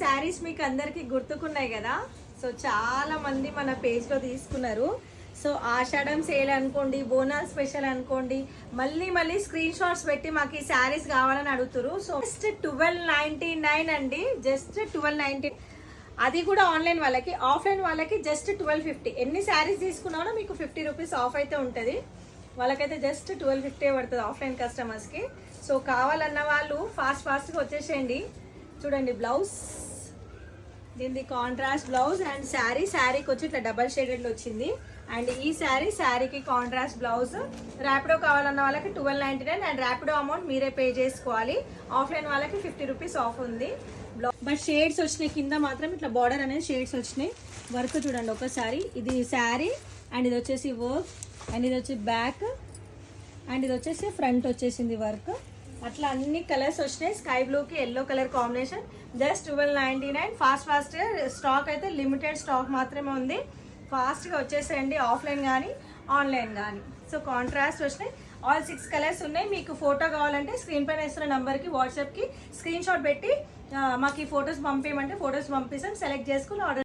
శారీస్ మీకు అందరికి గుర్తుకున్నాయి కదా. సో చాలా మంది మన పేజ్లో తీసుకున్నారు. సో ఆషాఢం సేల్ అనుకోండి, బోనాల్ స్పెషల్ అనుకోండి, మళ్ళీ స్క్రీన్ షాట్స్ పెట్టి మాకు ఈ శారీస్ కావాలని అడుగుతారు. సో జస్ట్ 1299 అండి, జస్ట్ 1290. అది కూడా ఆన్లైన్ వాళ్ళకి. ఆఫ్లైన్ వాళ్ళకి జస్ట్ 1250. ఎన్ని శారీస్ తీసుకున్నానో మీకు 50 రూపీస్ ఆఫ్ అయితే ఉంటుంది. వాళ్ళకైతే జస్ట్ 1250 పడుతుంది ఆఫ్లైన్ కస్టమర్స్కి. సో కావాలన్న వాళ్ళు ఫాస్ట్గా వచ్చేసేయండి. చూడండి బ్లౌజ్, దీనిది కాంట్రాస్ట్ బ్లౌజ్ అండ్ శారీకి వచ్చి ఇట్లా డబల్ షేడెడ్లో వచ్చింది. అండ్ ఈ శారీకి కాంట్రాస్ట్ బ్లౌజ్. ర్యాపిడో కావాలన్న వాళ్ళకి 1299 అండ్ ర్యాపిడో అమౌంట్ మీరే పే చేసుకోవాలి. ఆఫ్లైన్ వాళ్ళకి 50 రూపీస్ ఆఫ్ ఉంది. బట్ షేడ్స్ వచ్చినాయి కింద మాత్రం, ఇట్లా బార్డర్ అనేది షేడ్స్ వచ్చినాయి. వర్క్ చూడండి ఒకసారి. ఇది శారీ అండ్ ఇది వచ్చేసి వర్క్ అండ్ ఇది వచ్చి బ్యాక్ అండ్ ఇది వచ్చేసి ఫ్రంట్ వచ్చేసింది వర్క్. అట్లా అన్ని కలర్స్ వచ్చినాయి. స్కై బ్లూకి yellow colour combination. Just 1299. Fast stock అయితే లిమిటెడ్ స్టాక్ మాత్రమే ఉంది. ఫాస్ట్గా వచ్చేసేయండి, ఆఫ్లైన్ కానీ ఆన్లైన్ కానీ. సో కాంట్రాస్ట్ వచ్చినాయి. ఆల్ 6 కలర్స్ ఉన్నాయి. మీకు ఫోటో కావాలంటే స్క్రీన్ పైన ఇస్తున్న నెంబర్కి వాట్సాప్కి స్క్రీన్ షాట్ పెట్టి మాకు ఈ ఫొటోస్ పంపించమంటే ఫొటోస్ పంపిస్తాం. సెలెక్ట్ చేసుకుని ఆర్డర్